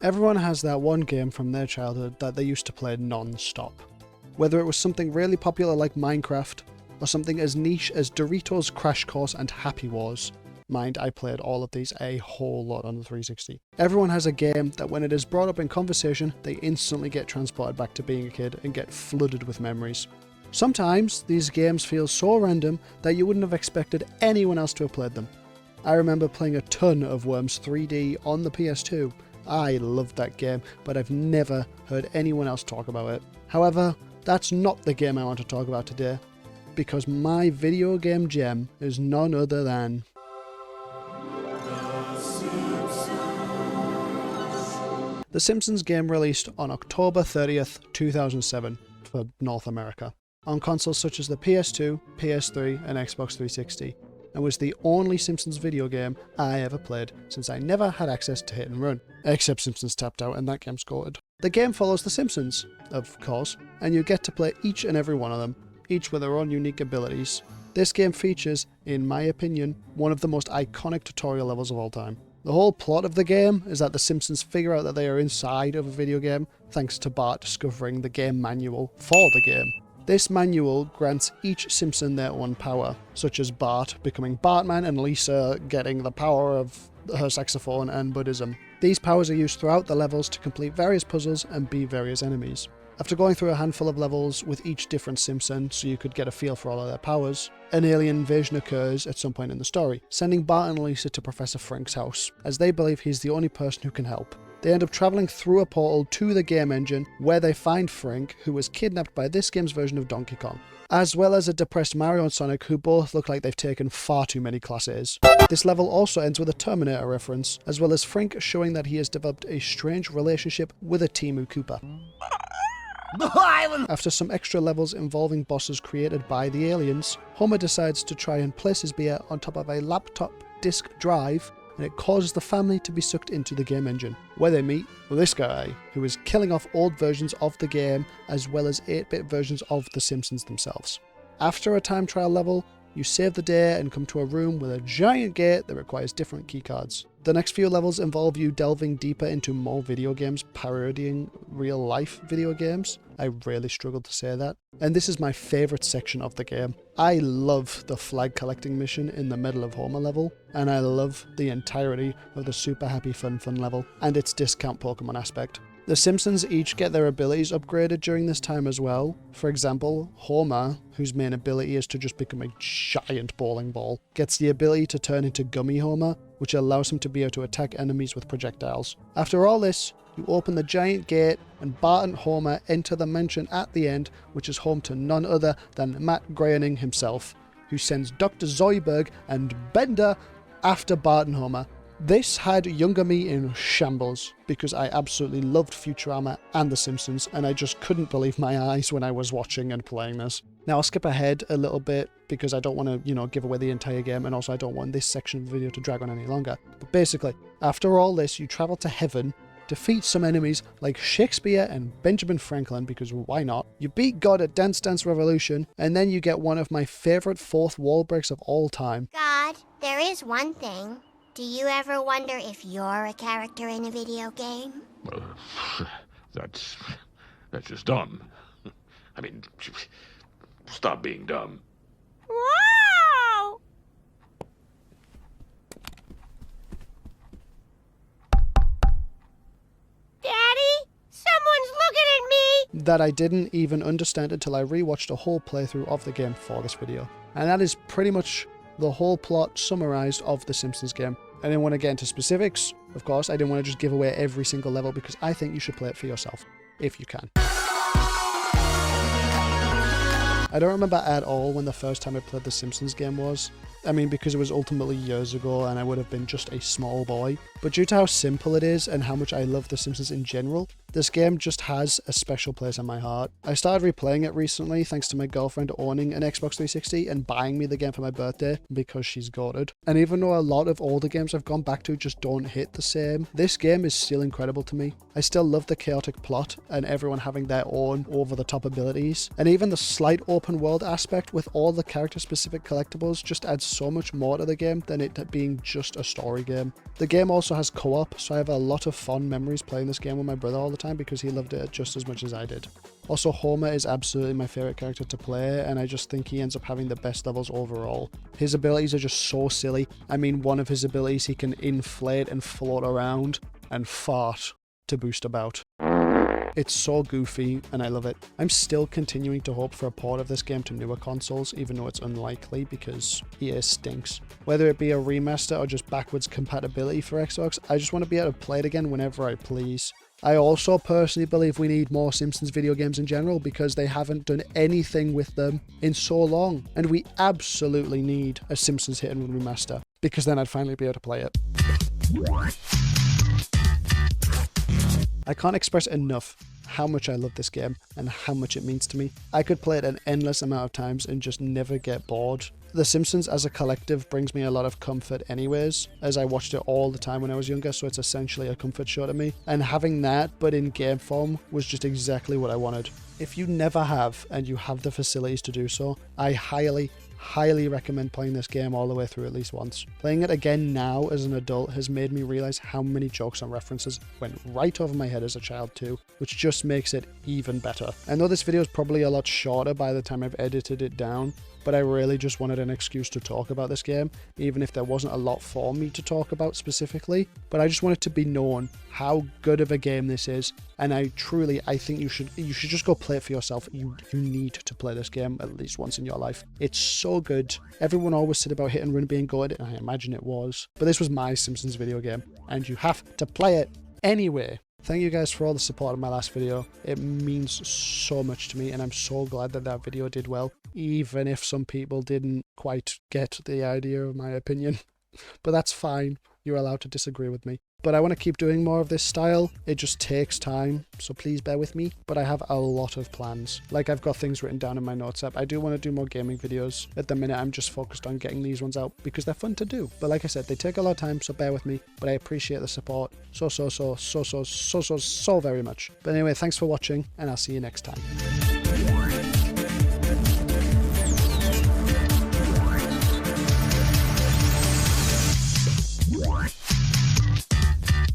Everyone has that one game from their childhood that they used to play non-stop. Whether it was something really popular like Minecraft, or something as niche as Doritos Crash Course and Happy Wars. Mind, I played all of these a whole lot on the 360. Everyone has a game that when it is brought up in conversation, they instantly get transported back to being a kid and get flooded with memories. Sometimes, these games feel so random that you wouldn't have expected anyone else to have played them. I remember playing a ton of Worms 3D on the PS2. I loved that game, but I've never heard anyone else talk about it. However, that's not the game I want to talk about today, because my video game gem is none other than The Simpsons game released on October 30th, 2007 for North America, on consoles such as the PS2, PS3 and Xbox 360, and was the only Simpsons video game I ever played since I never had access to Hit and Run, except Simpsons Tapped Out and that game's goated. The game follows The Simpsons, of course, and you get to play each and every one of them, each with their own unique abilities. This game features, in my opinion, one of the most iconic tutorial levels of all time. The whole plot of the game is that the Simpsons figure out that they are inside of a video game thanks to Bart discovering the game manual for the game. This manual grants each Simpson their own power, such as Bart becoming Bartman and Lisa getting the power of her saxophone and Buddhism. These powers are used throughout the levels to complete various puzzles and beat various enemies. After going through a handful of levels with each different Simpson so you could get a feel for all of their powers, an alien invasion occurs at some point in the story, sending Bart and Lisa to Professor Frank's house, as they believe he's the only person who can help. They end up travelling through a portal to the game engine, where they find Frank, who was kidnapped by this game's version of Donkey Kong, as well as a depressed Mario and Sonic, who both look like they've taken far too many classes. This level also ends with a Terminator reference, as well as Frank showing that he has developed a strange relationship with a Timu Koopa. After some extra levels involving bosses created by the aliens, Homer decides to try and place his beer on top of a laptop disk drive, and it causes the family to be sucked into the game engine, where they meet this guy, who is killing off old versions of the game as well as 8-bit versions of The Simpsons themselves. After a time trial level, you save the day and come to a room with a giant gate that requires different keycards. The next few levels involve you delving deeper into more video games parodying real-life video games. I really struggled to say that. And this is my favourite section of the game. I love the flag collecting mission in the middle of Homer level, and I love the entirety of the Super Happy Fun level and its discount Pokemon aspect. The Simpsons each get their abilities upgraded during this time as well. For example, Homer, whose main ability is to just become a giant bowling ball, gets the ability to turn into Gummy Homer, which allows him to be able to attack enemies with projectiles. After all this, you open the giant gate and Bart and Homer enter the mansion at the end, which is home to none other than Matt Groening himself, who sends Dr. Zoidberg and Bender after Bart and Homer. This had younger me in shambles, because I absolutely loved Futurama and The Simpsons, and I just couldn't believe my eyes when I was watching and playing this. Now I'll skip ahead a little bit, because I don't want to, give away the entire game, and also I don't want this section of the video to drag on any longer. But basically, after all this, you travel to heaven, defeat some enemies like Shakespeare and Benjamin Franklin, because why not? You beat God at Dance Dance Revolution, and then you get one of my favourite fourth wall breaks of all time. God, there is one thing. Do you ever wonder if you're a character in a video game? That's just dumb. I mean, stop being dumb. Wow! Daddy, someone's looking at me! That I didn't even understand until I rewatched a whole playthrough of the game for this video. And that is pretty much the whole plot summarized of the Simpsons game. I didn't want to get into specifics, of course. I didn't want to just give away every single level, because I think you should play it for yourself, if you can. I don't remember at all when the first time I played the Simpsons game was. I mean, because it was ultimately years ago and I would have been just a small boy. But due to how simple it is and how much I love The Simpsons in general, this game just has a special place in my heart. I started replaying it recently thanks to my girlfriend owning an Xbox 360 and buying me the game for my birthday because she's goated. And even though a lot of older games I've gone back to just don't hit the same, this game is still incredible to me. I still love the chaotic plot and everyone having their own over-the-top abilities. And even the slight open world aspect with all the character-specific collectibles just adds so much more to the game than it being just a story game. The game also has co-op, so I have a lot of fond memories playing this game with my brother all the time because he loved it just as much as I did. Also, Homer is absolutely my favourite character to play, and I just think he ends up having the best levels overall. His abilities are just so silly. I mean, one of his abilities, he can inflate and float around and fart to boost about. It's so goofy, and I love it. I'm still continuing to hope for a port of this game to newer consoles, even though it's unlikely because EA stinks. Whether it be a remaster or just backwards compatibility for Xbox, I just want to be able to play it again whenever I please. I also personally believe we need more Simpsons video games in general because they haven't done anything with them in so long, and we absolutely need a Simpsons hit and run remaster because then I'd finally be able to play it. I can't express enough how much I love this game and how much it means to me. I could play it an endless amount of times and just never get bored. The Simpsons as a collective brings me a lot of comfort anyways, as I watched it all the time when I was younger, so it's essentially a comfort show to me. And having that, but in game form, was just exactly what I wanted. If you never have, and you have the facilities to do so, I highly recommend playing this game all the way through at least once. Playing it again now as an adult has made me realize how many jokes and references went right over my head as a child too, which just makes it even better. I know this video is probably a lot shorter by the time I've edited it down, but I really just wanted an excuse to talk about this game, even if there wasn't a lot for me to talk about specifically. But I just want it to be known how good of a game this is, and I think you should just go play it for yourself. You need to play this game at least once in your life. It's so good. Everyone always said about Hit and Run being good, and I imagine it was, but this was my Simpsons video game, and you have to play it anyway. Thank you guys for all the support in my last video. It means so much to me, and I'm so glad that that video did well, even if some people didn't quite get the idea of my opinion. But that's fine. You're allowed to disagree with me. But I want to keep doing more of this style. It just takes time, so please bear with me. But I have a lot of plans. Like, I've got things written down in my notes app. I do want to do more gaming videos. At the minute, I'm just focused on getting these ones out because they're fun to do. But like I said, they take a lot of time, so bear with me. But I appreciate the support so very much. But anyway, thanks for watching, and I'll see you next time.